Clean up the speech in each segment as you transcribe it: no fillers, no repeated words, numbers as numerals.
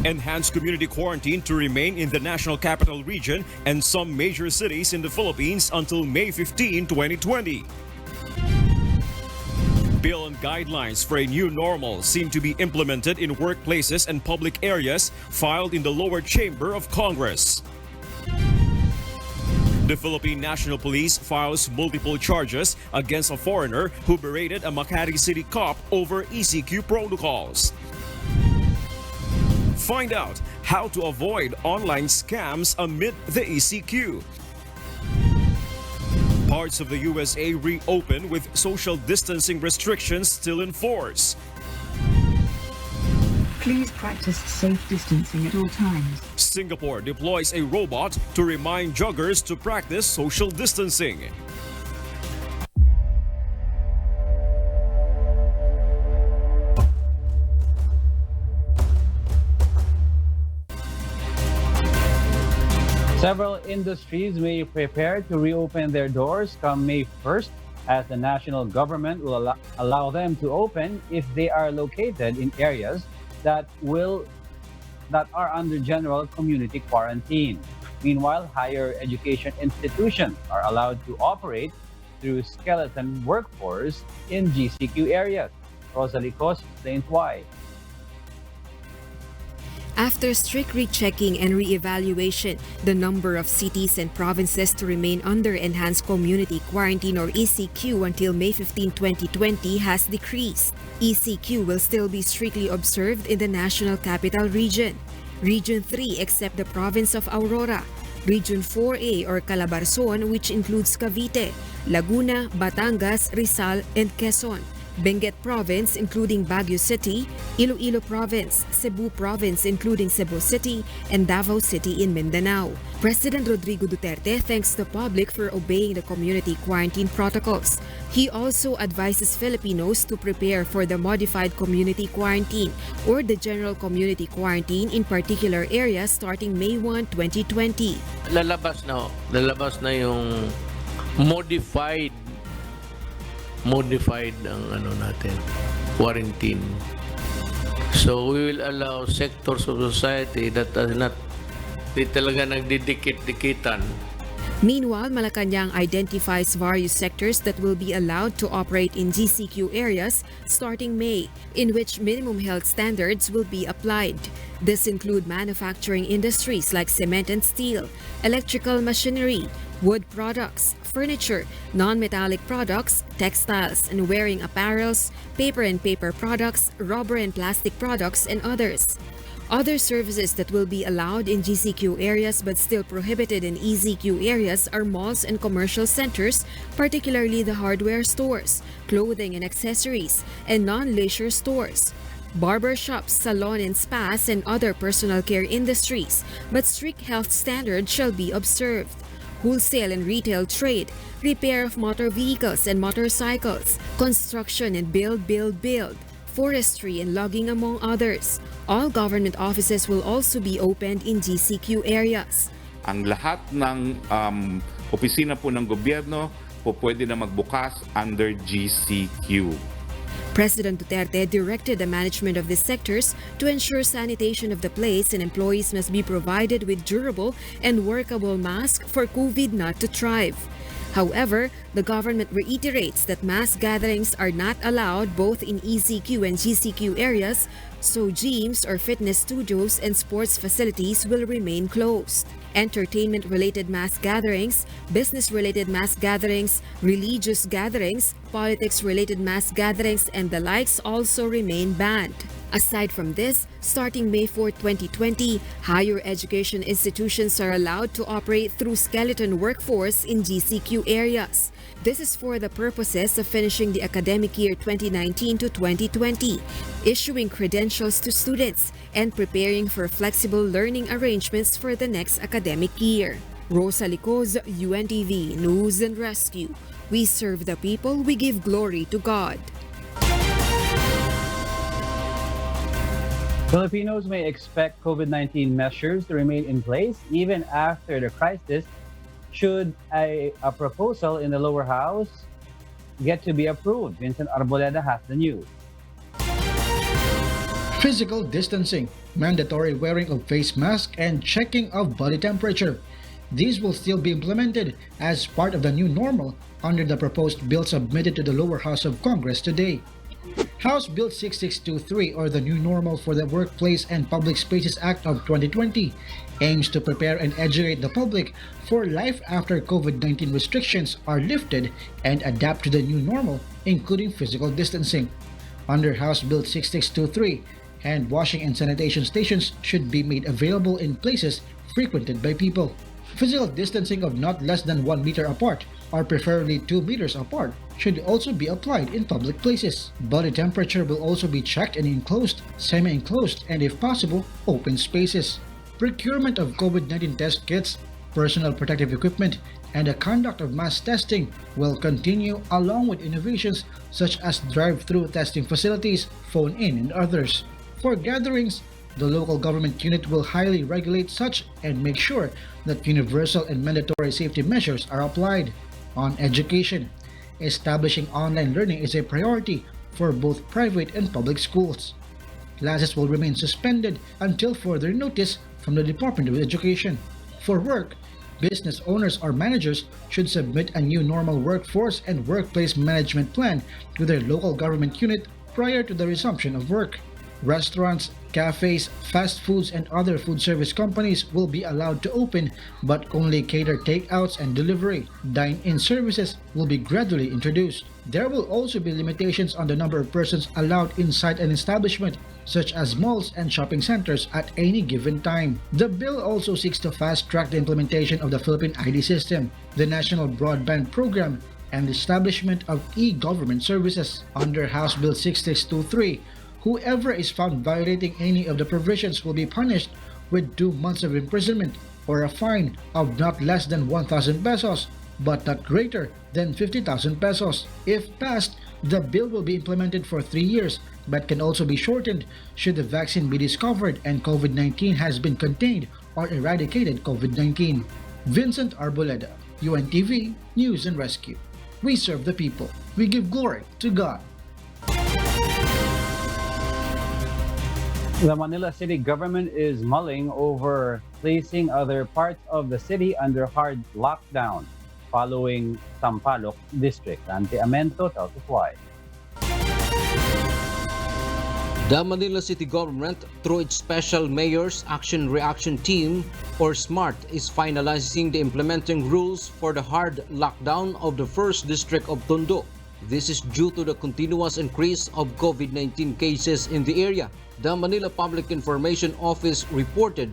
Enhanced community quarantine to remain in the National Capital Region and some major cities in the Philippines until May 15, 2020. Bill and guidelines for a new normal seem to be implemented in workplaces and public areas, filed in the lower chamber of Congress. The Philippine National Police files multiple charges against a foreigner who berated a Makati City cop over ECQ protocols. Find out how to avoid online scams amid the ECQ. Parts of the USA reopen with social distancing restrictions still in force. Please practice safe distancing at all times. Singapore deploys a robot to remind joggers to practice social distancing. Several industries may prepare to reopen their doors come May 1st, as the national government will allow them to open if they are located in areas that are under general community quarantine. Meanwhile, higher education institutions are allowed to operate through skeleton workforce in GCQ areas. Rosalie Cos explains why. After strict rechecking and re-evaluation, the number of cities and provinces to remain under enhanced community quarantine or ECQ until May 15, 2020 has decreased. ECQ will still be strictly observed in the National Capital Region, Region 3 except the province of Aurora, Region 4A or Calabarzon, which includes Cavite, Laguna, Batangas, Rizal, and Quezon, Benguet Province including Baguio City, Iloilo Province, Cebu Province including Cebu City, and Davao City in Mindanao. President Rodrigo Duterte thanks the public for obeying the community quarantine protocols. He also advises Filipinos to prepare for the modified community quarantine or the general community quarantine in particular areas starting May 1, 2020. Lalabas na yung modified ang natin, quarantine. So we will allow sectors of society that are not di talaga nagdidikit-dikitan. Meanwhile, Malacanang identifies various sectors that will be allowed to operate in GCQ areas starting May, in which minimum health standards will be applied. This include manufacturing industries like cement and steel, electrical machinery, wood products, furniture, non-metallic products, textiles and wearing apparels, paper and paper products, rubber and plastic products, and others. Other services that will be allowed in GCQ areas but still prohibited in ECQ areas are malls and commercial centers, particularly the hardware stores, clothing and accessories, and non-leisure stores. Barber shops, salon and spas, and other personal care industries, but strict health standards shall be observed. Wholesale and retail trade, repair of motor vehicles and motorcycles, construction and build, forestry and logging among others. All government offices will also be opened in GCQ areas. Ang lahat ng opisina po ng gobyerno po pwede na magbukas under GCQ. President Duterte directed the management of these sectors to ensure sanitation of the place, and employees must be provided with durable and workable masks for COVID not to thrive. However, the government reiterates that mass gatherings are not allowed both in ECQ and GCQ areas, so gyms or fitness studios and sports facilities will remain closed. Entertainment-related mass gatherings, business-related mass gatherings, religious gatherings, politics-related mass gatherings, and the likes also remain banned. Aside from this, starting May 4, 2020, higher education institutions are allowed to operate through skeleton workforce in GCQ areas. This is for the purposes of finishing the academic year 2019 to 2020, issuing credentials to students, and preparing for flexible learning arrangements for the next academic year. Rosalie Cos, UNTV News and Rescue. We serve the people, we give glory to God. Filipinos may expect COVID-19 measures to remain in place even after the crisis should a proposal in the lower house get to be approved. Vincent Arboleda has the news. Physical distancing, mandatory wearing of face mask, and checking of body temperature. These will still be implemented as part of the new normal under the proposed bill submitted to the lower house of Congress today. House Bill 6623, or the New Normal for the Workplace and Public Spaces Act of 2020, aims to prepare and educate the public for life after COVID-19 restrictions are lifted and adapt to the new normal, including physical distancing. Under House Bill 6623, hand washing and sanitation stations should be made available in places frequented by people. Physical distancing of not less than 1 meter apart, or preferably 2 meters apart, should also be applied in public places. Body temperature will also be checked in enclosed, semi-enclosed, and if possible, open spaces. Procurement of COVID-19 test kits, personal protective equipment, and the conduct of mass testing will continue, along with innovations such as drive-through testing facilities, phone-in, and others. For gatherings, the local government unit will highly regulate such and make sure that universal and mandatory safety measures are applied. On education, establishing online learning is a priority for both private and public schools. Classes will remain suspended until further notice from the Department of Education. For work, business owners or managers should submit a new normal workforce and workplace management plan to their local government unit prior to the resumption of work. Restaurants, cafes, fast foods, and other food service companies will be allowed to open but only cater takeouts and delivery. Dine-in services will be gradually introduced. There will also be limitations on the number of persons allowed inside an establishment, such as malls and shopping centers at any given time. The bill also seeks to fast-track the implementation of the Philippine ID system, the National Broadband Program, and the establishment of e-government services. Under House Bill 6623, whoever is found violating any of the provisions will be punished with 2 months of imprisonment or a fine of not less than 1,000 pesos but not greater than 50,000 pesos. If passed, the bill will be implemented for 3 years but can also be shortened should the vaccine be discovered and COVID-19 has been contained or eradicated COVID-19. Vincent Arboleda, UNTV News and Rescue. We serve the people. We give glory to God. The Manila City government is mulling over placing other parts of the city under hard lockdown following Sampaloc district. AntiMalaria tells us why. The Manila City government, through its Special Mayor's Action Reaction Team, or SMART, is finalizing the implementing rules for the hard lockdown of the 1st District of Tondo. This is due to the continuous increase of COVID-19 cases in the area. The Manila Public Information Office reported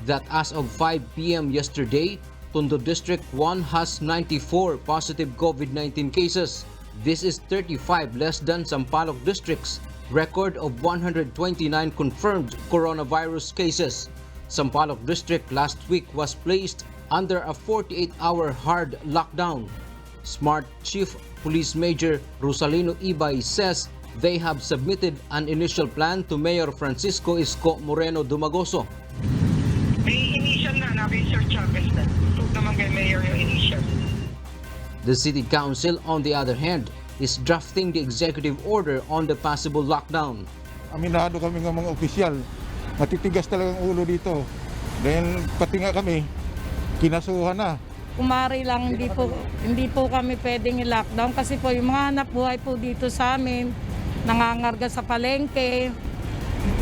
that as of 5 p.m. yesterday, Tondo District 1 has 94 positive COVID-19 cases. This is 35 less than Sampaloc District's record of 129 confirmed coronavirus cases. Sampaloc District last week was placed under a 48-hour hard lockdown. SMART Chief Police Major Rosalino Ibay says they have submitted an initial plan to Mayor Francisco Isko Moreno Dumagoso. May initial na Sir Chavez na. Prove naman kay Mayor yung initial. The City Council, on the other hand, is drafting the executive order on the possible lockdown. Aminado kami ng mga opisyal. Matitigas talagang ulo dito. Dahil pati nga kami, kinasuhan na. Kumari lang, hindi po kami pwedeng i-lockdown kasi po yung mga anak buhay po dito sa amin, nangangarga sa palengke,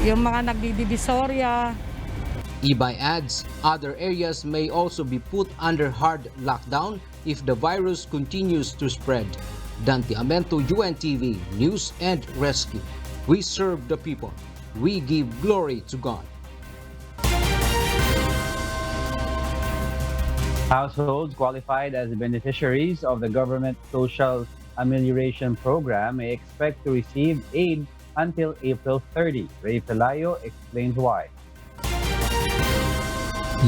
yung mga nagdidivisorya. Ibay adds, other areas may also be put under hard lockdown if the virus continues to spread. Dante Amento, UNTV News and Rescue. We serve the people. We give glory to God. Households qualified as beneficiaries of the government social amelioration program may expect to receive aid until April 30. Ray Pelayo explains why.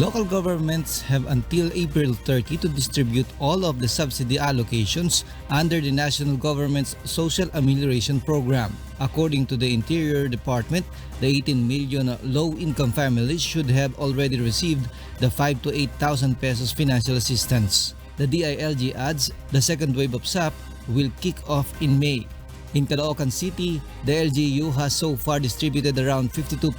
Local governments have until April 30 to distribute all of the subsidy allocations under the national government's social amelioration program. According to the Interior Department, the 18 million low-income families should have already received the 5,000 to 8,000 pesos financial assistance. The DILG adds the second wave of SAP will kick off in May. In Caloocan City, the LGU has so far distributed around 52%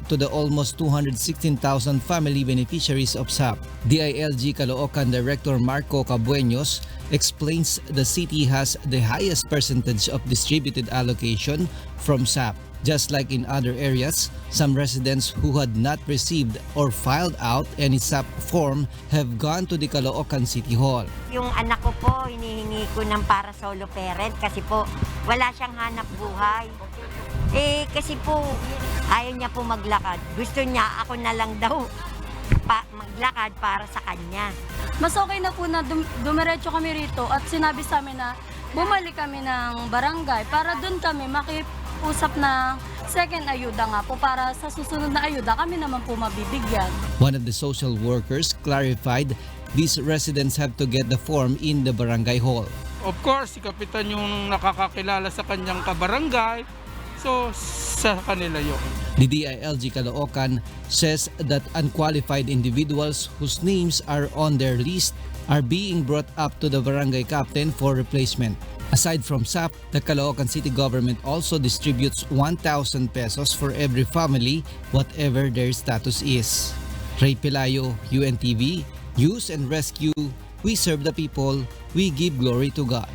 to the almost 216,000 family beneficiaries of SAP. DILG Caloocan Director Marco Cabueños explains the city has the highest percentage of distributed allocation from SAP. Just like in other areas, some residents who had not received or filed out any SAP form have gone to the Caloocan City Hall. Yung anak ko po, hinihingi ko ng para solo parent kasi po wala siyang hanap buhay. Kasi po ayaw niya po maglakad. Gusto niya ako na lang daw maglakad para sa kanya. Mas okay na po na dumiretso kami rito at sinabi sa amin na bumalik kami ng barangay para doon kami usap na second ayuda nga po para sa susunod na ayuda kami naman po mabibigyan. One of the social workers clarified these residents have to get the form in the barangay hall. Of course, si Kapitan yung nakakakilala sa kanyang kabarangay, so sa kanila yun. The DILG Caloocan says that unqualified individuals whose names are on their list are being brought up to the barangay captain for replacement. Aside from SAP, the Caloocan City government also distributes 1,000 pesos for every family, whatever their status is. Ray Pelayo, UNTV, News and Rescue, we serve the people, we give glory to God.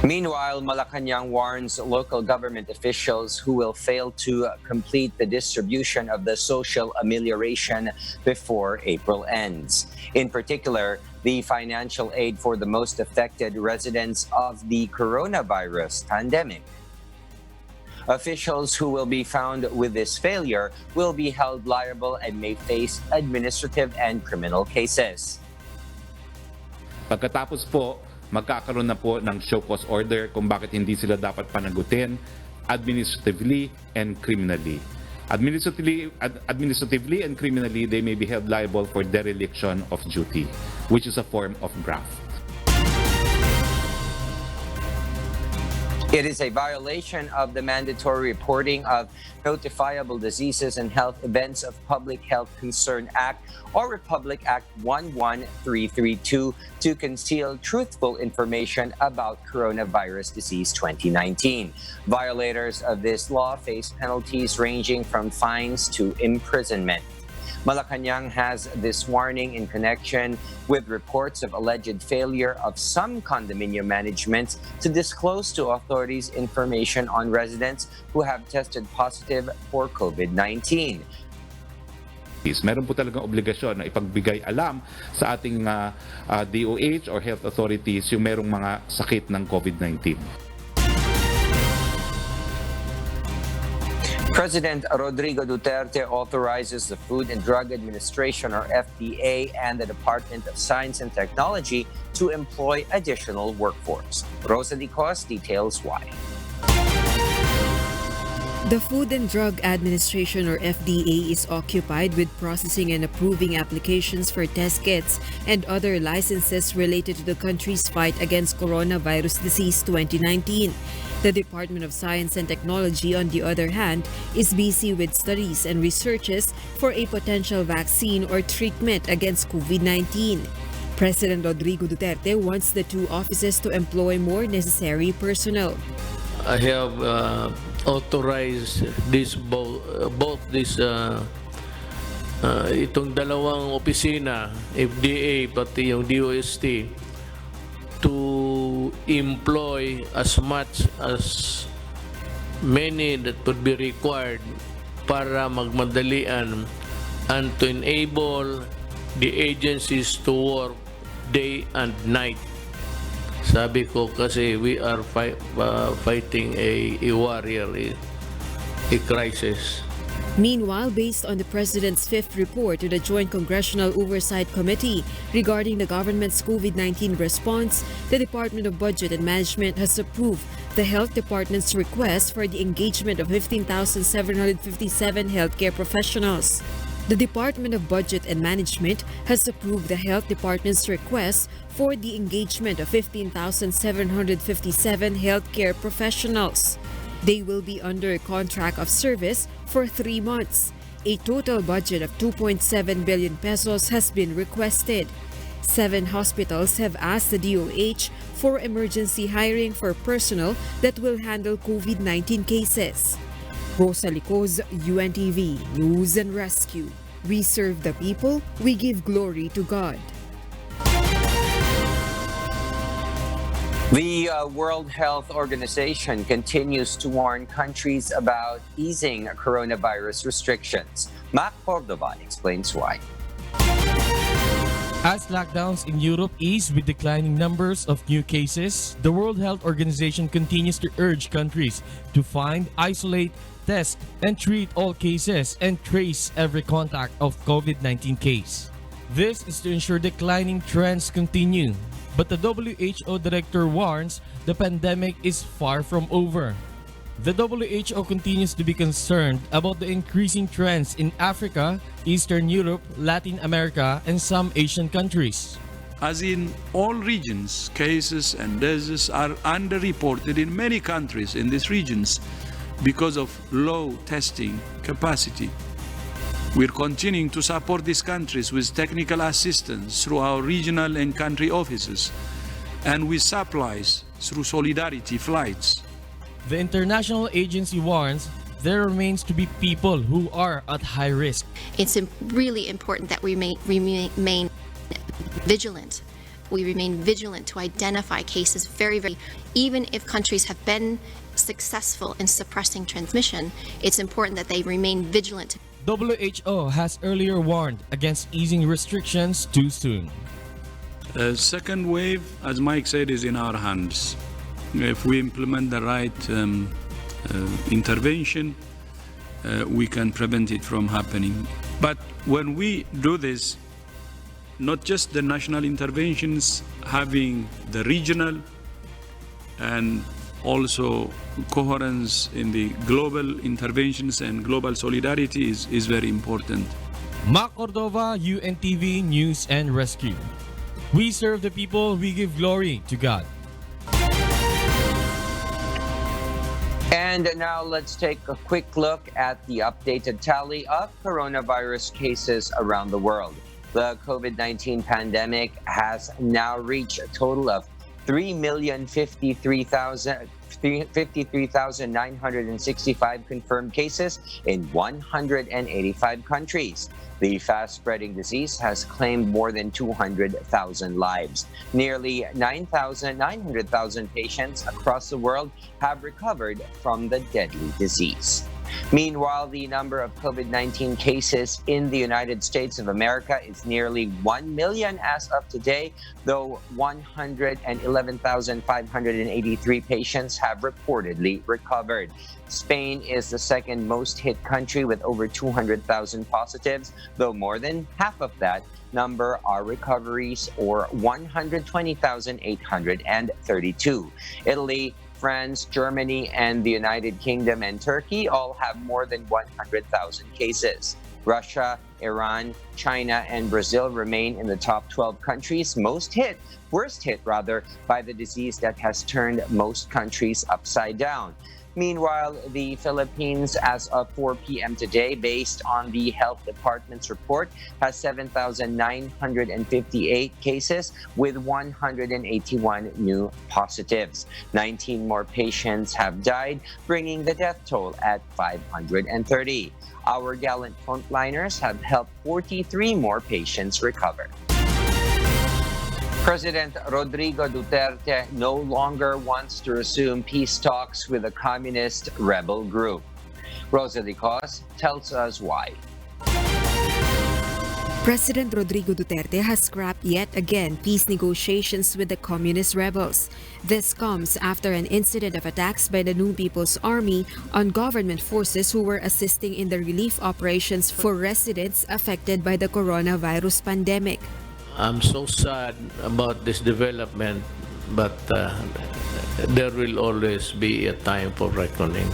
Meanwhile, Malacanang warns local government officials who will fail to complete the distribution of the social amelioration before April ends. In particular, the financial aid for the most affected residents of the coronavirus pandemic. Officials who will be found with this failure will be held liable and may face administrative and criminal cases. Pagkatapos po, magkakaroon na po ng show cause order kung bakit hindi sila dapat panagutin administratively and criminally. Administratively and criminally, they may be held liable for dereliction of duty, which is a form of graft. It is a violation of the mandatory reporting of notifiable diseases and health events of Public Health Concern Act or Republic Act 11332 to conceal truthful information about coronavirus disease 2019. Violators of this law face penalties ranging from fines to imprisonment. Malacanang has this warning in connection with reports of alleged failure of some condominium managements to disclose to authorities information on residents who have tested positive for COVID-19. Meron po talagang obligasyon na ipagbigay alam sa ating DOH or health authorities yung merong mga sakit ng COVID-19. President Rodrigo Duterte authorizes the Food and Drug Administration or FDA and the Department of Science and Technology to employ additional workforce. Rosa Dicos details why. The Food and Drug Administration or FDA is occupied with processing and approving applications for test kits and other licenses related to the country's fight against coronavirus disease 2019. The Department of Science and Technology, on the other hand, is busy with studies and researches for a potential vaccine or treatment against COVID-19. President Rodrigo Duterte wants the two offices to employ more necessary personnel. I have authorized this both this itong dalawang opisina, FDA pati yung DOST, to employ as much as many that would be required para magmadalian and to enable the agencies to work day and night. Sabi ko kasi we are fighting a warrior, a crisis. Meanwhile, based on the President's fifth report to the Joint Congressional Oversight Committee regarding the government's COVID-19 response, the Department of Budget and Management has approved the Health Department's request for the engagement of 15,757 healthcare professionals. The Department of Budget and Management has approved the Health Department's request for the engagement of 15,757 healthcare professionals. They will be under a contract of service for 3 months. A total budget of 2.7 billion pesos has been requested. 7 hospitals have asked the DOH for emergency hiring for personnel that will handle COVID-19 cases. Rosalie Coz, UNTV News and Rescue. We serve the people, we give glory to God. The World Health Organization continues to warn countries about easing coronavirus restrictions. Mac Cordova explains why. As lockdowns in Europe ease with declining numbers of new cases, the World Health Organization continues to urge countries to find, isolate, test, and treat all cases and trace every contact of COVID-19 case. This is to ensure declining trends continue. But the WHO director warns the pandemic is far from over. The WHO continues to be concerned about the increasing trends in Africa, Eastern Europe, Latin America, and some Asian countries. As in all regions, cases and deaths are underreported in many countries in these regions because of low testing capacity. We're continuing to support these countries with technical assistance through our regional and country offices and with supplies through solidarity flights. The international agency warns there remains to be people who are at high risk. It's really important that we remain vigilant. We remain vigilant to identify cases even if countries have been successful in suppressing transmission, it's important that they remain vigilant. WHO has earlier warned against easing restrictions too soon. Second wave, as Mike said, is in our hands. If we implement the right intervention, we can prevent it from happening. But when we do this, not just the national interventions, having the regional and also coherence in the global interventions and global solidarity is very important. Mac Cordova, UNTV News and Rescue. We serve the people, we give glory to God. And now let's take a quick look at the updated tally of coronavirus cases around the world. The COVID-19 pandemic has now reached a total of 3,053,965 confirmed cases in 185 countries. The fast-spreading disease has claimed more than 200,000 lives. Nearly 900,000 patients across the world have recovered from the deadly disease. Meanwhile, the number of COVID-19 cases in the United States of America is nearly 1 million as of today, though 111,583 patients have reportedly recovered. Spain is the second most hit country with over 200,000 positives, though more than half of that number are recoveries, or 120,832. Italy, France, Germany, and the United Kingdom and Turkey all have more than 100,000 cases. Russia, Iran, China, and Brazil remain in the top 12 countries worst hit by the disease that has turned most countries upside down. Meanwhile, the Philippines, as of 4 p.m. today, based on the Health Department's report, has 7,958 cases with 181 new positives. 19 more patients have died, bringing the death toll at 530. Our gallant frontliners have helped 43 more patients recover. President Rodrigo Duterte no longer wants to resume peace talks with the communist rebel group. Rosalie Cos tells us why. President Rodrigo Duterte has scrapped yet again peace negotiations with the communist rebels. This comes after an incident of attacks by the New People's Army on government forces who were assisting in the relief operations for residents affected by the coronavirus pandemic. I'm so sad about this development, but there will always be a time for reckoning.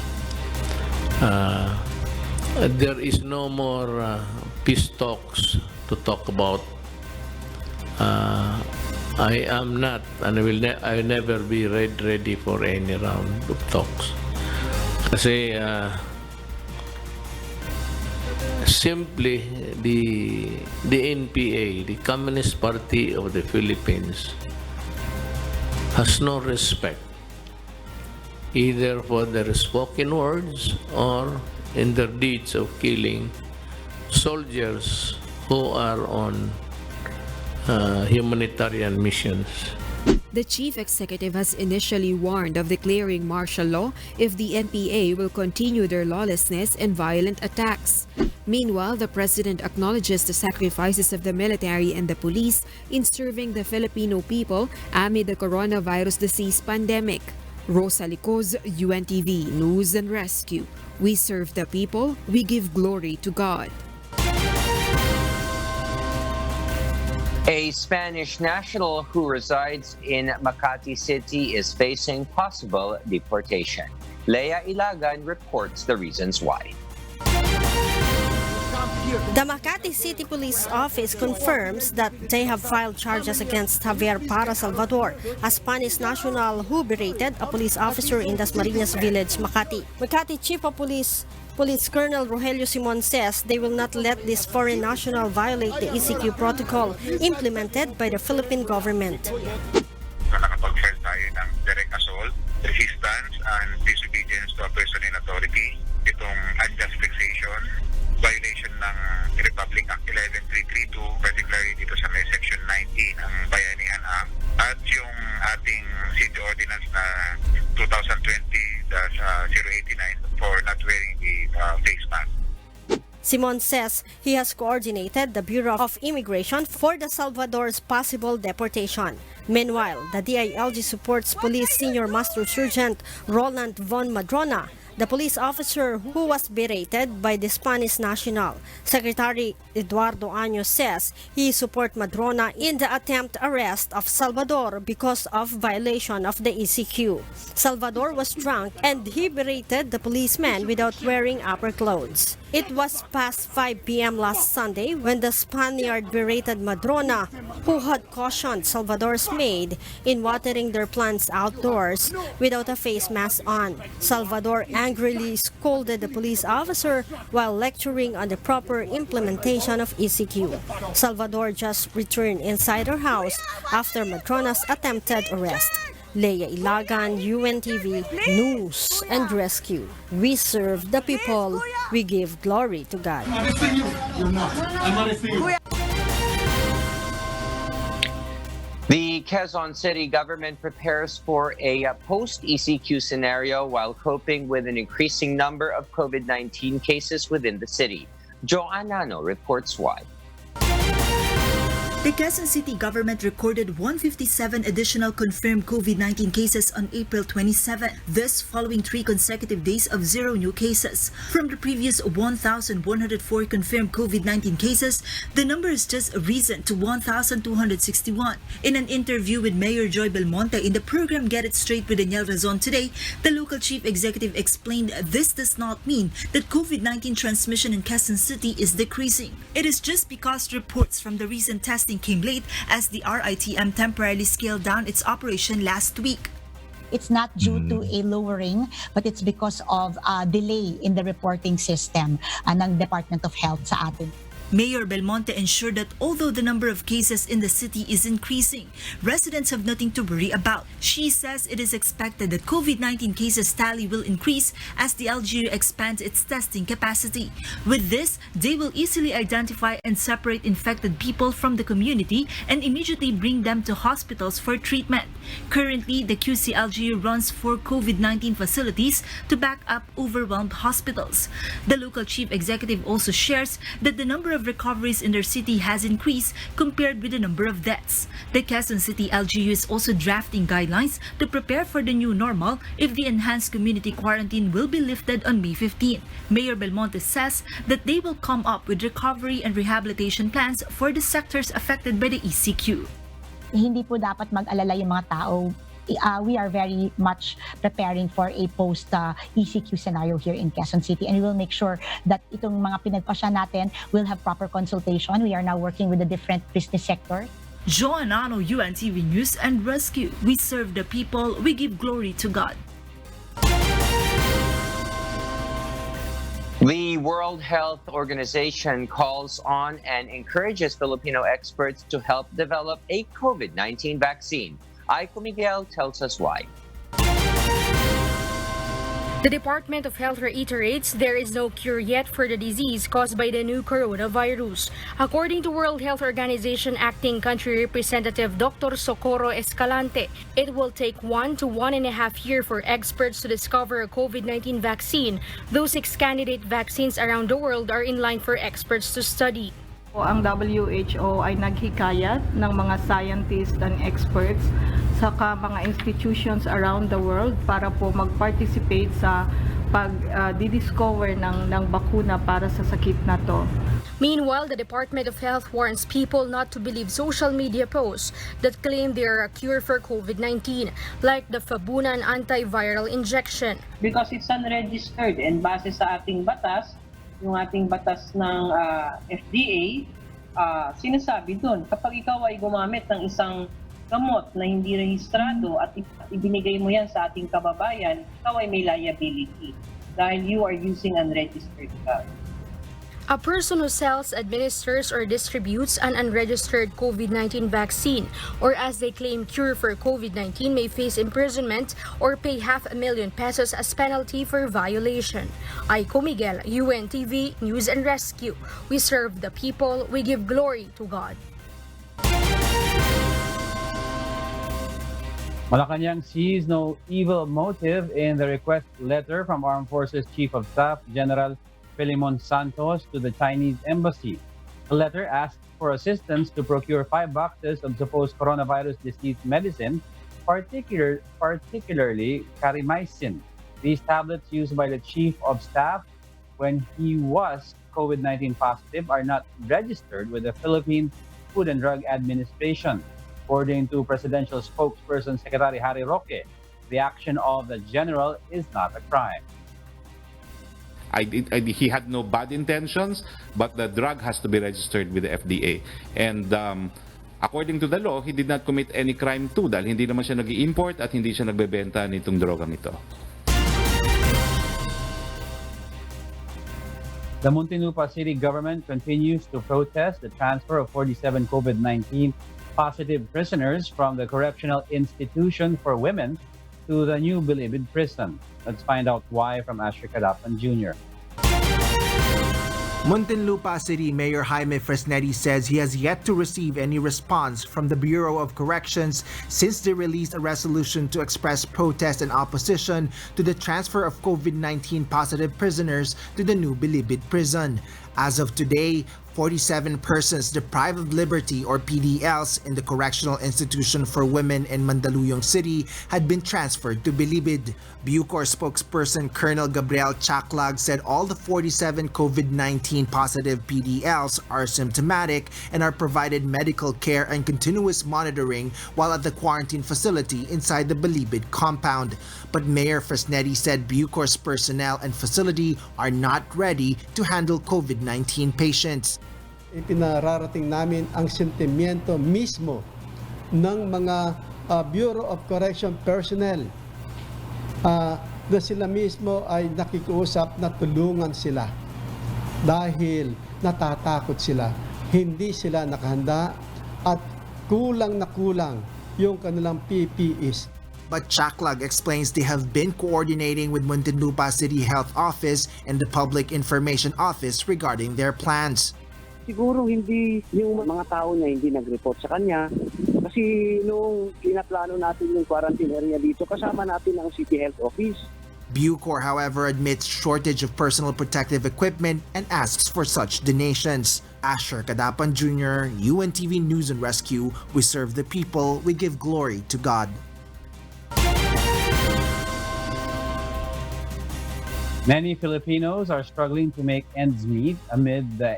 There is no more peace talks to talk about. I am not, and I will never be ready for any round of talks. Kasi simply the NPA, the Communist Party of the Philippines, has no respect either for their spoken words or in their deeds of killing soldiers who are on humanitarian missions. The chief executive has initially warned of declaring martial law if the NPA will continue their lawlessness and violent attacks. Meanwhile, the president acknowledges the sacrifices of the military and the police in serving the Filipino people amid the coronavirus disease pandemic. Rosa Licoz, UNTV News and Rescue. We serve the people, we give glory to God. A Spanish national who resides in Makati City is facing possible deportation. Leia Ilagan reports the reasons why. The Makati City Police Office confirms that they have filed charges against Javier Para Salvador, a Spanish national who berated a police officer in Dasmariñas Village, Makati. Makati Chief of Police Colonel Rogelio Simon says they will not let this foreign national violate the ECQ protocol implemented by the Philippine government. Nakapag-file tayo ng direct assault, resistance, and disobedience to a person in authority. Itong unjust fixation, violation ng Republic Act 11332, particularly dito sa may Section 19 ng Bayanihan Act, at yung ating City Ordinance na 2020-089 for not wearing the face mask. Simon says he has coordinated the Bureau of Immigration for the Salvador's possible deportation. Meanwhile, the DILG supports Police Senior Master Sergeant Roland Von Madrona, the police officer who was berated by the Spanish national. Secretary Eduardo Año says he supports Madrona in the attempt arrest of Salvador because of violation of the ECQ. Salvador was drunk and he berated the policeman without wearing upper clothes. It was past 5 p.m. last Sunday when the Spaniard berated Madrona, who had cautioned Salvador's maid in watering their plants outdoors without a face mask on. Salvador angrily scolded the police officer while lecturing on the proper implementation of ECQ. Salvador just returned inside her house after Madrona's attempted arrest. Leia Ilagan, UNTV News and Rescue. We serve the people. We give glory to God. The Quezon City government prepares for a post-ECQ scenario while coping with an increasing number of COVID-19 cases within the city. Joanne Nano reports why. The Quezon City government recorded 157 additional confirmed COVID-19 cases on April 27, this following 3 consecutive days of 0 new cases. From the previous 1,104 confirmed COVID-19 cases, the number has just risen to 1,261. In an interview with Mayor Joy Belmonte in the program Get It Straight with Daniel Razon today, the local chief executive explained this does not mean that COVID-19 transmission in Quezon City is decreasing. It is just because reports from the recent testing came late as the RITM temporarily scaled down its operation last week. It's not due to a lowering, but it's because of a delay in the reporting system ng Department of Health sa atin. Mayor Belmonte ensured that although the number of cases in the city is increasing, residents have nothing to worry about. She says it is expected that COVID-19 cases tally will increase as the LGU expands its testing capacity. With this, they will easily identify and separate infected people from the community and immediately bring them to hospitals for treatment. Currently, the QC LGU runs 4 COVID-19 facilities to back up overwhelmed hospitals. The local chief executive also shares that the number of recoveries in their city has increased compared with the number of deaths. The Quezon City LGU is also drafting guidelines to prepare for the new normal if the enhanced community quarantine will be lifted on May 15. Mayor Belmonte says that they will come up with recovery and rehabilitation plans for the sectors affected by the ECQ. Hindi po dapat mag-alala yung mga tao. We are very much preparing for a post-ECQ scenario here in Quezon City, and we will make sure that itong mga pinagpasya natin will have proper consultation. We are now working with the different business sectors. Joanne Nano, UNTV News and Rescue. We serve the people. We give glory to God. The World Health Organization calls on and encourages Filipino experts to help develop a COVID-19 vaccine. Aiko Miguel tells us why. The Department of Health reiterates there is no cure yet for the disease caused by the new coronavirus. According to World Health Organization Acting Country Representative Dr. Socorro Escalante, it will take 1 to 1.5 years for experts to discover a COVID-19 vaccine. Those 6 candidate vaccines around the world are in line for experts to study. Ang WHO ay naghikayat ng mga scientists and experts saka mga institutions around the world para po mag-participate sa pag-discover ng bakuna para sa sakit na to. Meanwhile, the Department of Health warns people not to believe social media posts that claim they are a cure for COVID-19, like the Fabunan antiviral injection. Because it's unregistered and base sa ating batas, yung ating batas ng FDA, sinasabi doon, kapag ikaw ay gumamit ng isang gamot na hindi rehistrado at ibinigay mo yan sa ating kababayan, ikaw ay may liability dahil you are using unregistered drugs. A person who sells, administers, or distributes an unregistered COVID-19 vaccine, or as they claim cure for COVID-19, may face imprisonment or pay 500,000 pesos as penalty for violation. Aiko Miguel, UNTV News and Rescue. We serve the people, we give glory to God. Malacanang sees no evil motive in the request letter from Armed Forces Chief of Staff General Filimon Santos to the Chinese embassy. The letter asked for assistance to procure 5 boxes of supposed coronavirus disease medicine, particularly carimycin. These tablets used by the Chief of Staff when he was COVID-19 positive are not registered with the Philippine Food and Drug Administration. According to Presidential Spokesperson Secretary Harry Roque, the action of the general is not a crime. He had no bad intentions, but the drug has to be registered with the FDA. And according to the law, he did not commit any crime too dahil hindi naman siya nag-i-import at hindi siya nagbebenta nitong drogang ito. The Muntinlupa city government continues to protest the transfer of 47 COVID-19 positive prisoners from the Correctional Institution for Women to the new Bilibid prison. Let's find out why from Asher Cadapan Jr. Muntinlupa City Mayor Jaime Fresnetti says he has yet to receive any response from the Bureau of Corrections since they released a resolution to express protest and opposition to the transfer of COVID-19 positive prisoners to the new Bilibid prison. As of today, 47 persons deprived of liberty or PDLs in the Correctional Institution for Women in Mandaluyong City had been transferred to Bilibid. Bucor spokesperson Colonel Gabriel Chaklag said all the 47 COVID-19 positive PDLs are symptomatic and are provided medical care and continuous monitoring while at the quarantine facility inside the Bilibid compound. But Mayor Fresnetti said Bucor's personnel and facility are not ready to handle COVID-19 patients. Ipinararating namin ang sentimiento mismo ng mga Bureau of Correction personnel na sila mismo ay nakikiusap na tulungan sila dahil natatakot sila. Hindi sila nakahanda at kulang na kulang yung kanilang PPEs. But Chaklag explains they have been coordinating with Muntinlupa City Health Office and the Public Information Office regarding their plans. Siguro hindi yung mga tao na hindi nag-report sa kanya kasi nung pinaplano natin yung quarantine area dito, kasama natin ang City Health Office. Bucor, however, admits shortage of personal protective equipment and asks for such donations. Asher Cadapan Jr., UNTV News and Rescue. We serve the people, we give glory to God. Many Filipinos are struggling to make ends meet amid the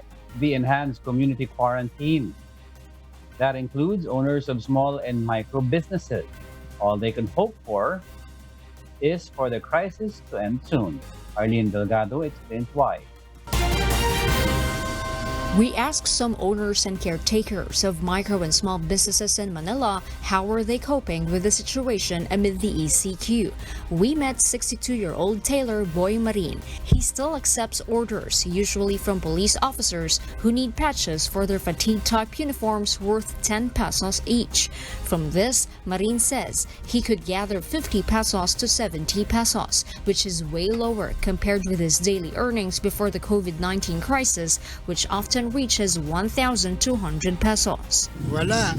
enhanced community quarantine. That includes owners of small and micro businesses. All they can hope for is for the crisis to end soon. Arlene Delgado explains why. We asked some owners and caretakers of micro and small businesses in Manila how are they coping with the situation amid the ECQ. We met 62-year-old Taylor Boy Marin. He still accepts orders, usually from police officers who need patches for their fatigue-type uniforms worth 10 pesos each. From this, Marin says he could gather 50 pesos to 70 pesos, which is way lower compared with his daily earnings before the COVID-19 crisis, which often reaches 1,200 pesos. Wala.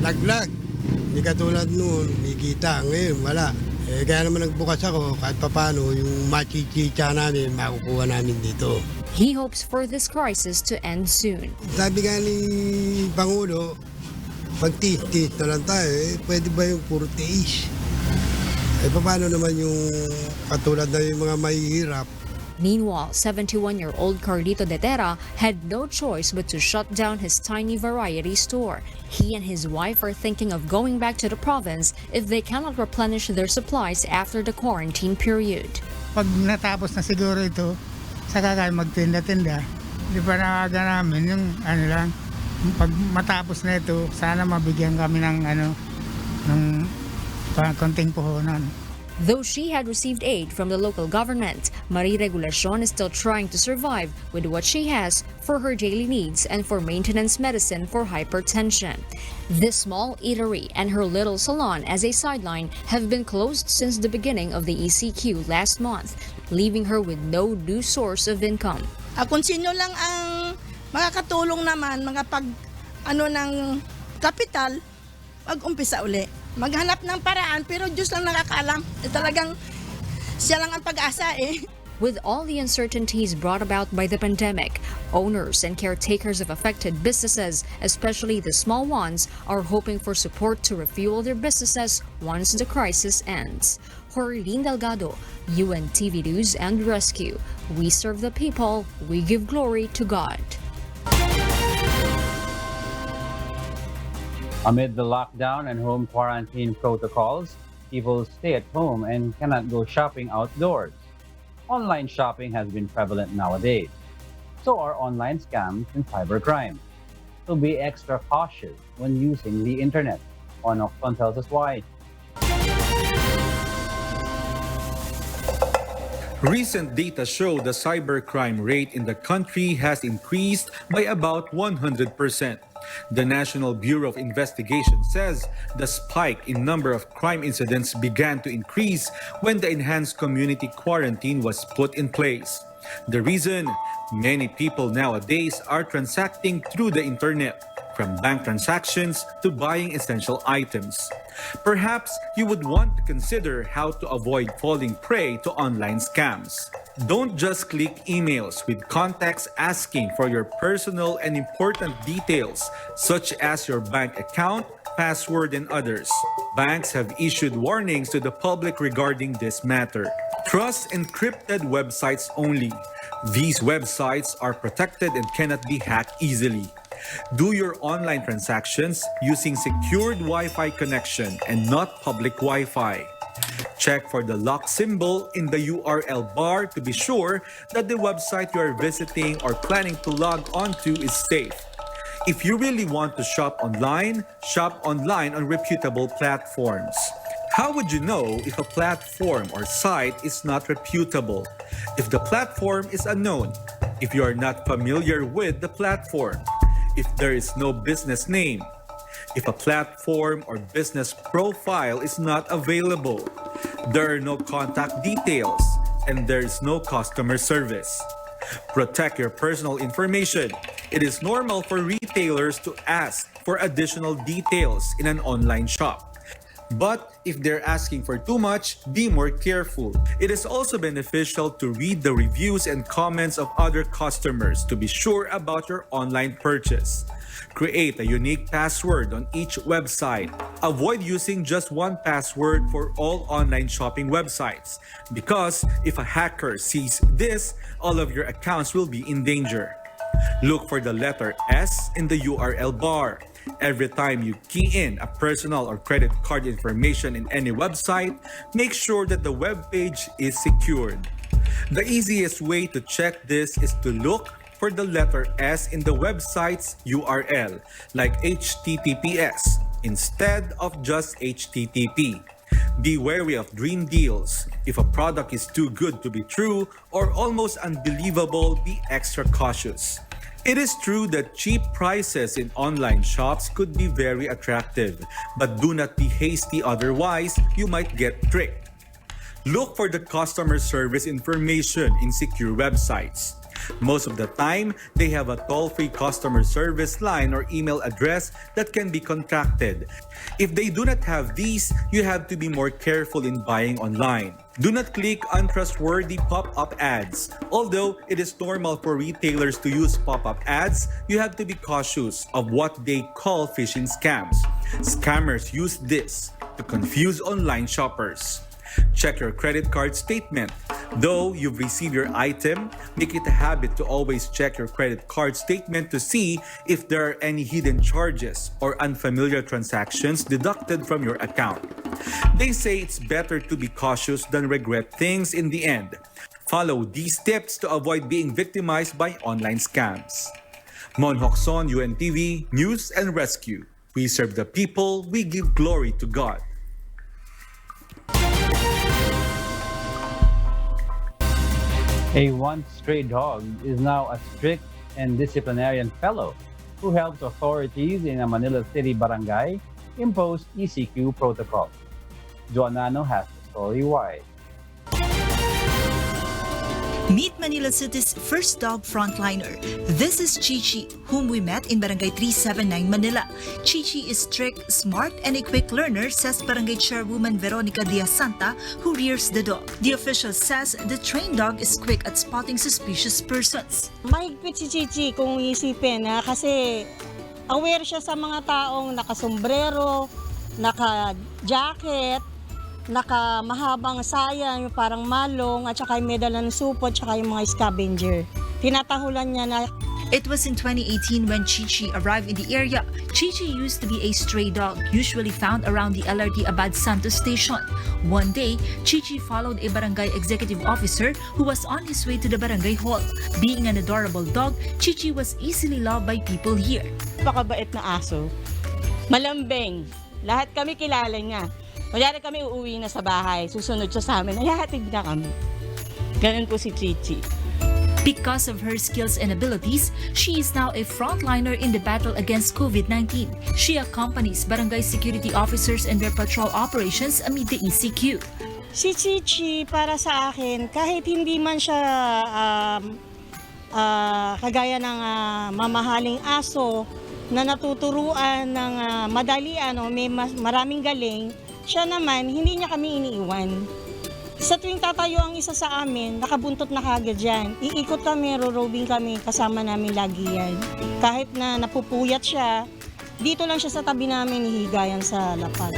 Laglag. Hindi katulad noon, may kita. Ngayon, wala. Kaya naman nagbukas ako kahit papano yung machichicha namin, makukuha namin dito. He hopes for this crisis to end soon. Sabi nga ni Pangulo, pag tis-tis na lang tayo, pwede ba yung puro tiis? Paano naman yung katulad na yung mga mahihirap? Meanwhile, 71-year-old Carlito De Terra had no choice but to shut down his tiny variety store. He and his wife are thinking of going back to the province if they cannot replenish their supplies after the quarantine period. Pag natapos na siguro ito, saka kayo magtinda-tinda. Di pa nakaga namin yung lang. Pag matapos na ito, sana mabigyan kami ng konting puhunan. Though she had received aid from the local government, Marie Regulacion is still trying to survive with what she has for her daily needs and for maintenance medicine for hypertension. This small eatery and her little salon as a sideline have been closed since the beginning of the ECQ last month, leaving her with no new source of income. Kung sino lang ang makakatulong naman, mga ng kapital, mag-umpisa uli. Maghanap ng paraan, pero Diyos lang nakakaalam. Talagang siya lang ang pag-asa eh. With all the uncertainties brought about by the pandemic, owners and caretakers of affected businesses, especially the small ones, are hoping for support to refuel their businesses once the crisis ends. Jorlene Delgado, UNTV News and Rescue. We serve the people, we give glory to God. Amid the lockdown and home quarantine protocols, people stay at home and cannot go shopping outdoors. Online shopping has been prevalent nowadays. So are online scams and cybercrime. So be extra cautious when using the internet. Onokton tells us why. Recent data show the cybercrime rate in the country has increased by about 100%. The National Bureau of Investigation says the spike in number of crime incidents began to increase when the enhanced community quarantine was put in place. The reason? Many people nowadays are transacting through the internet, from bank transactions to buying essential items. Perhaps you would want to consider how to avoid falling prey to online scams. Don't just click emails with contacts asking for your personal and important details, such as your bank account, password, and others. Banks have issued warnings to the public regarding this matter. Trust encrypted websites only. These websites are protected and cannot be hacked easily. Do your online transactions using secured Wi-Fi connection and not public Wi-Fi. Check for the lock symbol in the URL bar to be sure that the website you are visiting or planning to log onto is safe. If you really want to shop online on reputable platforms. How would you know if a platform or site is not reputable? If the platform is unknown, if you are not familiar with the platform, if there is no business name, if a platform or business profile is not available, there are no contact details, and there is no customer service. Protect your personal information. It is normal for retailers to ask for additional details in an online shop. But if they're asking for too much, be more careful. It is also beneficial to read the reviews and comments of other customers to be sure about your online purchase. Create a unique password on each website. Avoid using just one password for all online shopping websites, because if a hacker sees this, all of your accounts will be in danger. Look for the letter S in the URL bar. Every time you key in a personal or credit card information in any website, make sure that the web page is secured. The easiest way to check this is to look for the letter S in the website's URL, like HTTPS, instead of just HTTP. Be wary of dream deals. If a product is too good to be true or almost unbelievable, be extra cautious. It is true that cheap prices in online shops could be very attractive, but do not be hasty, otherwise you might get tricked. Look for the customer service information in secure websites. Most of the time, they have a toll-free customer service line or email address that can be contacted. If they do not have these, you have to be more careful in buying online. Do not click untrustworthy pop-up ads. Although it is normal for retailers to use pop-up ads, you have to be cautious of what they call phishing scams. Scammers use this to confuse online shoppers. Check your credit card statement. Though you've received your item, make it a habit to always check your credit card statement to see if there are any hidden charges or unfamiliar transactions deducted from your account. They say it's better to be cautious than regret things in the end. Follow these tips to avoid being victimized by online scams. Mon Hokson, UNTV, News and Rescue. We serve the people, we give glory to God. A once stray dog is now a strict and disciplinarian fellow who helps authorities in a Manila City barangay impose ECQ protocol. Joanano has the story why. Meet Manila City's first dog frontliner. This is Chichi, whom we met in Barangay 379 Manila. Chichi is strict, smart, and a quick learner, says Barangay Chairwoman Veronica Diaz Santa, who rears the dog. The official says the trained dog is quick at spotting suspicious persons. Mahigpit si Chichi kung isipin kasi aware siya sa mga taong nakasombrero, naka-jacket, naka-mahabang saya, yung parang malong, at saka yung medala ng supot, at saka yung mga scavenger. Tinatahulan niya na. It was in 2018 when Chichi arrived in the area. Chichi used to be a stray dog, usually found around the LRT Abad Santos station. One day, Chichi followed a barangay executive officer who was on his way to the barangay hall. Being an adorable dog, Chichi was easily loved by people here. Napakabait na aso. Malambing. Lahat kami kilala niya. Kunyari kami uuwi na sa bahay, susunod siya sa amin, hahatid na kami. Ganun po si Chichi. Because of her skills and abilities, she is now a frontliner in the battle against COVID-19. She accompanies barangay security officers in their patrol operations amid the ECQ. Si Chichi, para sa akin, kahit hindi man siya kagaya ng mamahaling aso na natuturuan ng madalian o may maraming galing, siya naman, hindi niya kami iniiwan. Sa tuwing tatayo ang isa sa amin, nakabuntot na kagad yan. Iikot kami, ro-roving kami, kasama namin lagi yan. Kahit na napupuyat siya, dito lang siya sa tabi namin, hihigayan sa lapad.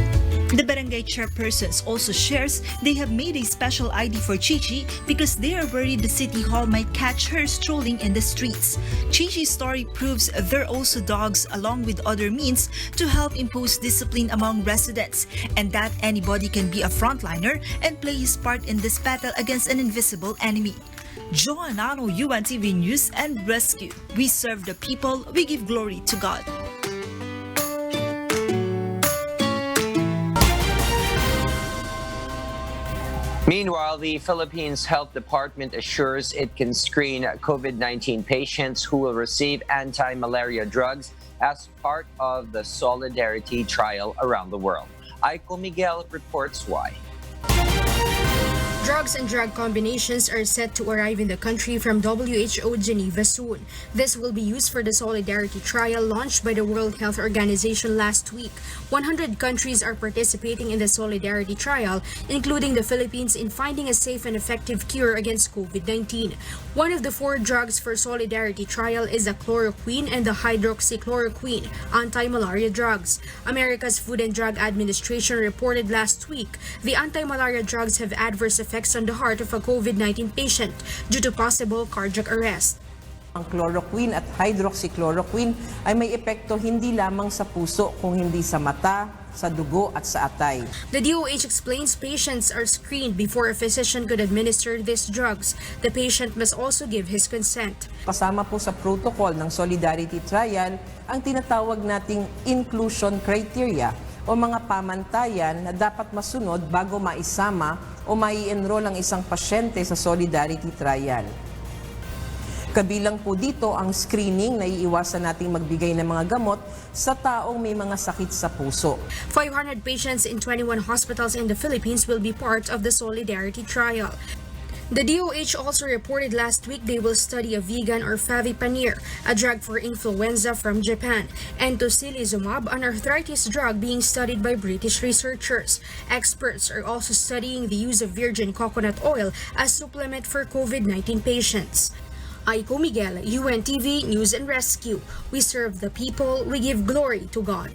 The barangay chairpersons also shares they have made a special ID for Chichi because they are worried the city hall might catch her strolling in the streets. Chichi's story proves there are also dogs along with other means to help impose discipline among residents and that anybody can be a frontliner and play his part in this battle against an invisible enemy. Joanano, UNTV News and Rescue. We serve the people, we give glory to God. Meanwhile, the Philippines Health Department assures it can screen COVID-19 patients who will receive anti-malaria drugs as part of the Solidarity trial around the world. Aiko Miguel reports why. Drugs and drug combinations are set to arrive in the country from WHO Geneva soon. This will be used for the Solidarity trial launched by the World Health Organization last week. 100 countries are participating in the Solidarity trial, including the Philippines, in finding a safe and effective cure against COVID-19. One of the 4 drugs for Solidarity trial is the chloroquine and the hydroxychloroquine, anti-malaria drugs. America's Food and Drug Administration reported last week the anti-malaria drugs have adverse effects on the heart of a COVID-19 patient due to possible cardiac arrest. Ang chloroquine at hydroxychloroquine ay may epekto hindi lamang sa puso kung hindi sa mata, sa dugo at sa atay. The DOH explains patients are screened before a physician could administer these drugs. The patient must also give his consent. Kasama po sa protocol ng Solidarity Trial ang tinatawag nating inclusion criteria o mga pamantayan na dapat masunod bago maisama o mai-enroll ang isang pasyente sa Solidarity Trial. Kabilang po dito ang screening na iiwasan nating magbigay ng mga gamot sa taong may mga sakit sa puso. 500 patients in 21 hospitals in the Philippines will be part of the Solidarity Trial. The DOH also reported last week they will study a vegan or favipiravir, a drug for influenza from Japan, and tocilizumab, an arthritis drug being studied by British researchers. Experts are also studying the use of virgin coconut oil as supplement for COVID-19 patients. Aiko Miguel, UNTV News and Rescue. We serve the people, we give glory to God.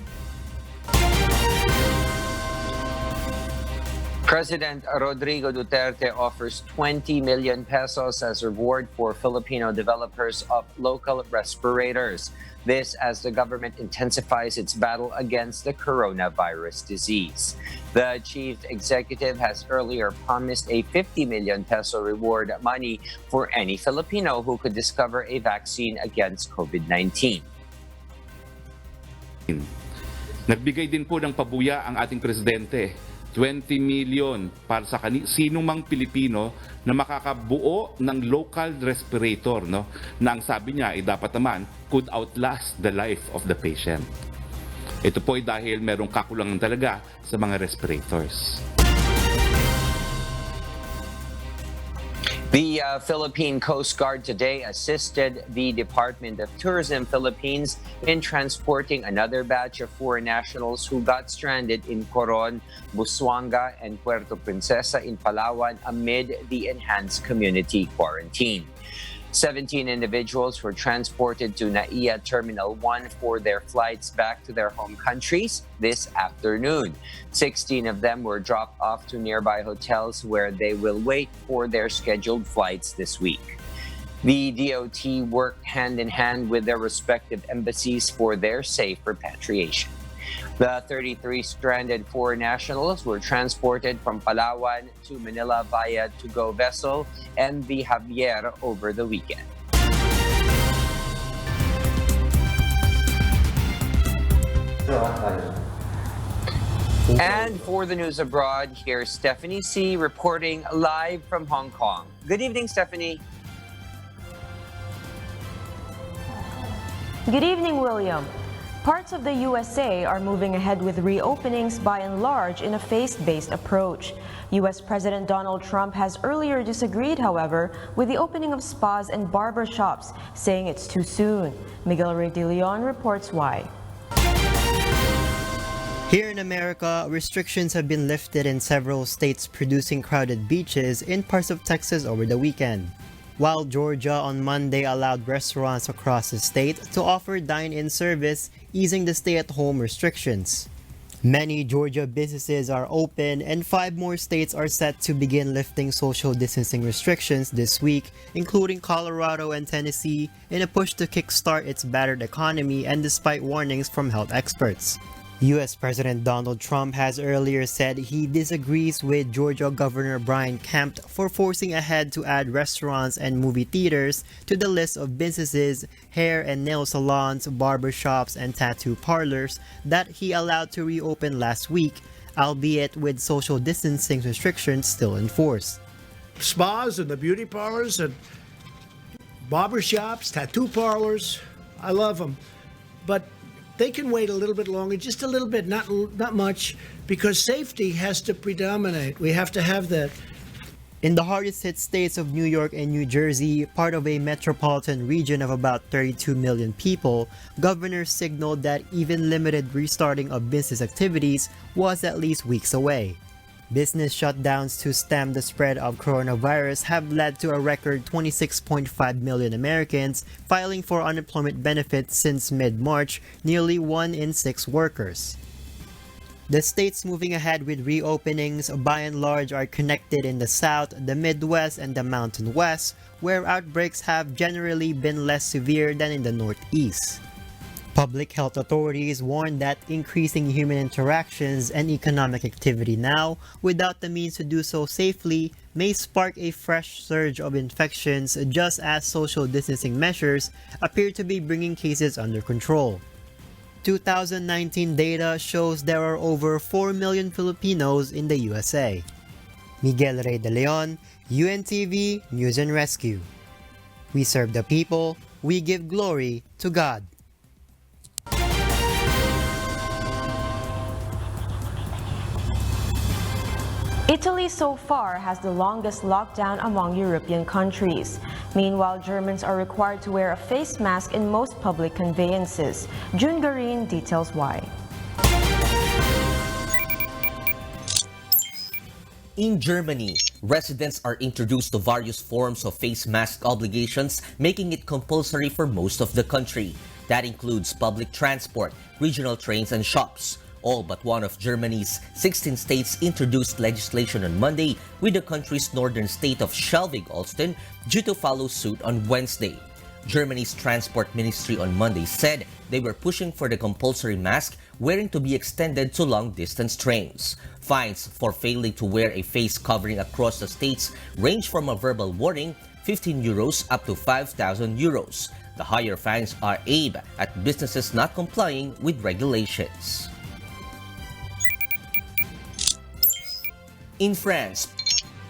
President Rodrigo Duterte offers 20 million pesos as reward for Filipino developers of local respirators. This as the government intensifies its battle against the coronavirus disease. The chief executive has earlier promised a 50 million peso reward money for any Filipino who could discover a vaccine against COVID-19. Nagbigay din po ng pabuya ang ating presidente. 20 million para sa sino mang Pilipino na makakabuo ng local respirator, no? Na ang sabi niya ay dapat naman could outlast the life of the patient. Ito po ay dahil merong kakulangan talaga sa mga respirators. The Philippine Coast Guard today assisted the Department of Tourism Philippines in transporting another batch of foreign nationals who got stranded in Coron, Busuanga, and Puerto Princesa in Palawan amid the enhanced community quarantine. 17 individuals were transported to NAIA Terminal 1 for their flights back to their home countries this afternoon. 16 of them were dropped off to nearby hotels where they will wait for their scheduled flights this week. The DOT worked hand in hand with their respective embassies for their safe repatriation. The 33 stranded foreign nationals were transported from Palawan to Manila via to-go vessel and the Javier over the weekend. And for the news abroad, here's Stephanie C. reporting live from Hong Kong. Good evening, Stephanie. Good evening, William. Parts of the USA are moving ahead with reopenings by and large in a phased-based approach. U.S. President Donald Trump has earlier disagreed, however, with the opening of spas and barber shops, saying it's too soon. Miguel Rey de Leon reports why. Here in America, restrictions have been lifted in several states producing crowded beaches in parts of Texas over the weekend. While Georgia on Monday allowed restaurants across the state to offer dine-in service, easing the stay-at-home restrictions. Many Georgia businesses are open and 5 more states are set to begin lifting social distancing restrictions this week, including Colorado and Tennessee, in a push to kickstart its battered economy and despite warnings from health experts. U.S. President Donald Trump has earlier said he disagrees with Georgia Governor Brian Kemp for forcing ahead to add restaurants and movie theaters to the list of businesses, hair and nail salons, barber shops, and tattoo parlors that he allowed to reopen last week, albeit with social distancing restrictions still in force. Spas and the beauty parlors and barber shops, tattoo parlors, I love them. But they can wait a little bit longer, just a little bit, not much, because safety has to predominate. We have to have that. In the hardest hit states of New York and New Jersey, part of a metropolitan region of about 32 million people, governors signaled that even limited restarting of business activities was at least weeks away. Business shutdowns to stem the spread of coronavirus have led to a record 26.5 million Americans filing for unemployment benefits since mid-March, nearly 1 in 6 workers. The states moving ahead with reopenings by and large are connected in the South, the Midwest, and the Mountain West, where outbreaks have generally been less severe than in the Northeast. Public health authorities warn that increasing human interactions and economic activity now, without the means to do so safely, may spark a fresh surge of infections just as social distancing measures appear to be bringing cases under control. 2019 data shows there are over 4 million Filipinos in the USA. Miguel Rey de Leon, UNTV News and Rescue. We serve the people, we give glory to God. Italy so far has the longest lockdown among European countries. Meanwhile, Germans are required to wear a face mask in most public conveyances. June Garin details why. In Germany, residents are introduced to various forms of face mask obligations, making it compulsory for most of the country. That includes public transport, regional trains, and shops. All but one of Germany's 16 states introduced legislation on Monday, with the country's northern state of Schleswig-Holstein due to follow suit on Wednesday. Germany's transport ministry on Monday said they were pushing for the compulsory mask wearing to be extended to long-distance trains. Fines for failing to wear a face covering across the states range from a verbal warning, 15 euros up to 5,000 euros. The higher fines are aimed at businesses not complying with regulations. In France,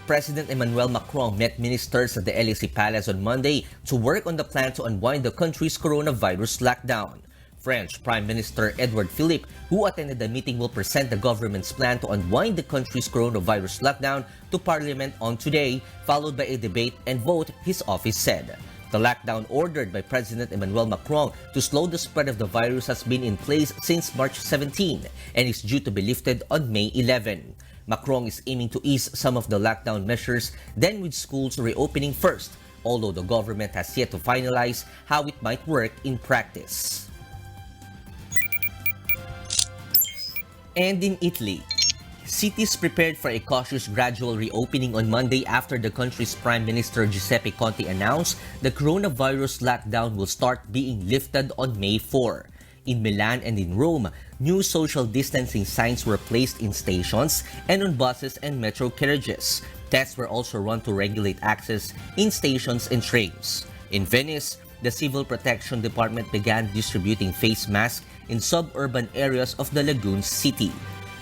President Emmanuel Macron met ministers at the Élysée Palace on Monday to work on the plan to unwind the country's coronavirus lockdown. French Prime Minister Edouard Philippe, who attended the meeting, will present the government's plan to unwind the country's coronavirus lockdown to Parliament on today, followed by a debate and vote, his office said. The lockdown ordered by President Emmanuel Macron to slow the spread of the virus has been in place since March 17 and is due to be lifted on May 11. Macron is aiming to ease some of the lockdown measures, then with schools reopening first, although the government has yet to finalize how it might work in practice. And in Italy, cities prepared for a cautious gradual reopening on Monday after the country's Prime Minister Giuseppe Conte announced the coronavirus lockdown will start being lifted on May 4. In Milan and in Rome, new social distancing signs were placed in stations and on buses and metro carriages. Tests were also run to regulate access in stations and trains. In Venice, the Civil Protection Department began distributing face masks in suburban areas of the lagoon city.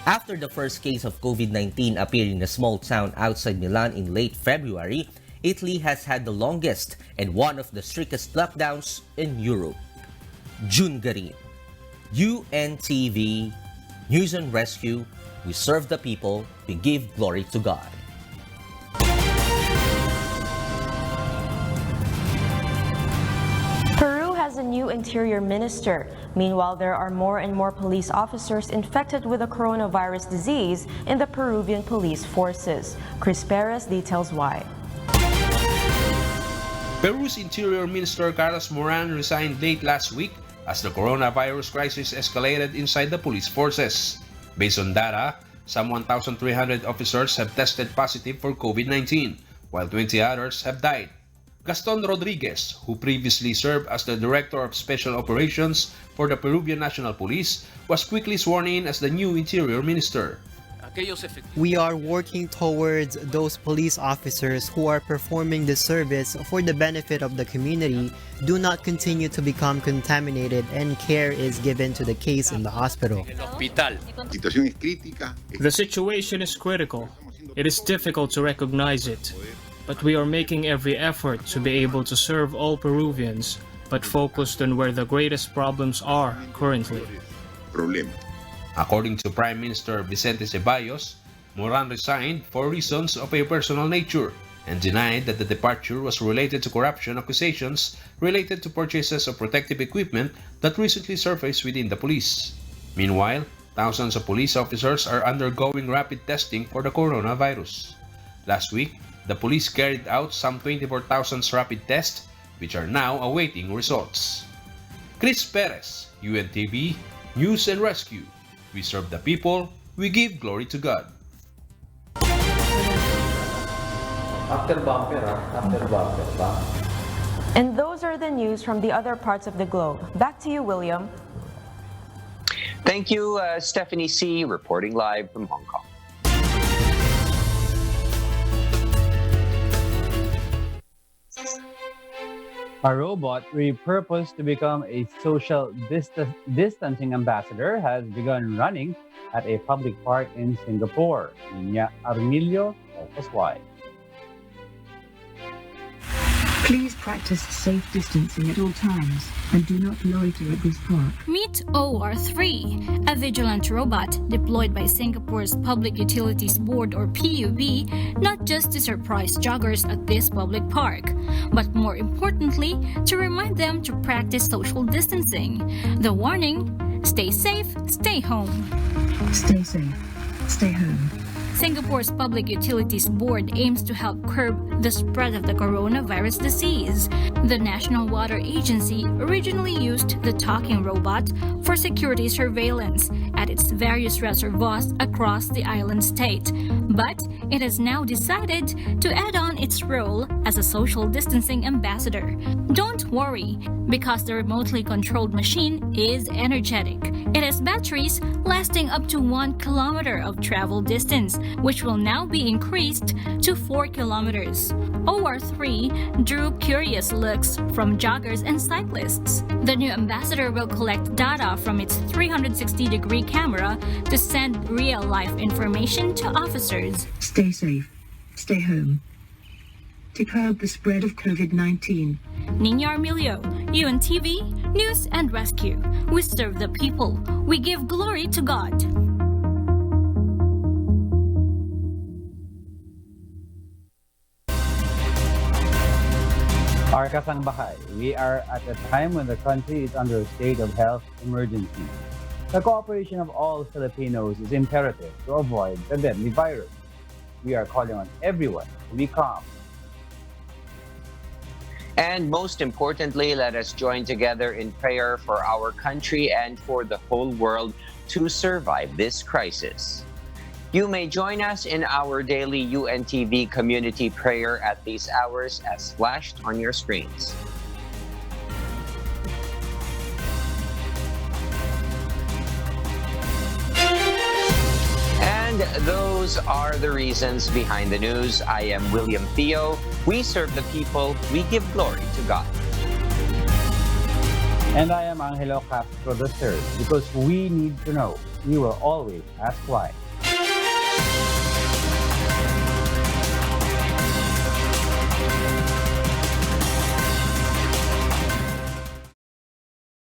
After the first case of COVID-19 appeared in a small town outside Milan in late February, Italy has had the longest and one of the strictest lockdowns in Europe. June Garin, UNTV News and Rescue. We serve the people, we give glory to God. Peru has a new interior minister. Meanwhile, there are more and more police officers infected with the coronavirus disease in the Peruvian police forces. Chris Perez details why. Peru's Interior Minister Carlos Moran resigned late last week as the coronavirus crisis escalated inside the police forces. Based on data, some 1,300 officers have tested positive for COVID-19, while 20 others have died. Gaston Rodriguez, who previously served as the Director of Special Operations for the Peruvian National Police, was quickly sworn in as the new Interior Minister. We are working towards those police officers who are performing this service for the benefit of the community do not continue to become contaminated and care is given to the case in the hospital. The situation is critical. It is difficult to recognize it, but we are making every effort to be able to serve all Peruvians, but focused on where the greatest problems are currently. According to Prime Minister Vicente Ceballos, Moran resigned for reasons of a personal nature and denied that the departure was related to corruption accusations related to purchases of protective equipment that recently surfaced within the police. Meanwhile, thousands of police officers are undergoing rapid testing for the coronavirus. Last week, the police carried out some 24,000 rapid tests, which are now awaiting results. Chris Perez, UNTV News and Rescue. We serve the people, we give glory to God. After bumper, ba? And those are the news from the other parts of the globe. Back to you, William. Thank you, Stephanie C., reporting live from Hong Kong. A robot repurposed to become a social distancing ambassador has begun running at a public park in Singapore. Niña Armilio tells us why. Please practice safe distancing at all times and do not loiter at this park. Meet OR3, a vigilant robot deployed by Singapore's Public Utilities Board or PUB, not just to surprise joggers at this public park, but more importantly, to remind them to practice social distancing. The warning: stay safe, stay home. Stay safe, stay home. Singapore's Public Utilities Board aims to help curb the spread of the coronavirus disease. The National Water Agency originally used the talking robot for security surveillance at its various reservoirs across the island state. But it has now decided to add on its role as a social distancing ambassador. Don't worry, because the remotely controlled machine is energetic. It has batteries lasting up to 1 kilometer of travel distance, which will now be increased to 4 kilometers. OR3 drew curious looks from joggers and cyclists. The new ambassador will collect data from its 360-degree camera to send real-life information to officers. Stay safe, stay home. To curb the spread of COVID-19. Niña Armilio, UNTV, News and Rescue. We serve the people. We give glory to God. Our kasangbahay, we are at a time when the country is under a state of health emergency. The cooperation of all Filipinos is imperative to avoid the deadly virus. We are calling on everyone to be calm. And most importantly, let us join together in prayer for our country and for the whole world to survive this crisis. You may join us in our daily UNTV community prayer at these hours as flashed on your screens. And those are the reasons behind the news. I am William Theo. We serve the people. We give glory to God. And I am Angelo Castro III. Because we need to know. We will always ask why.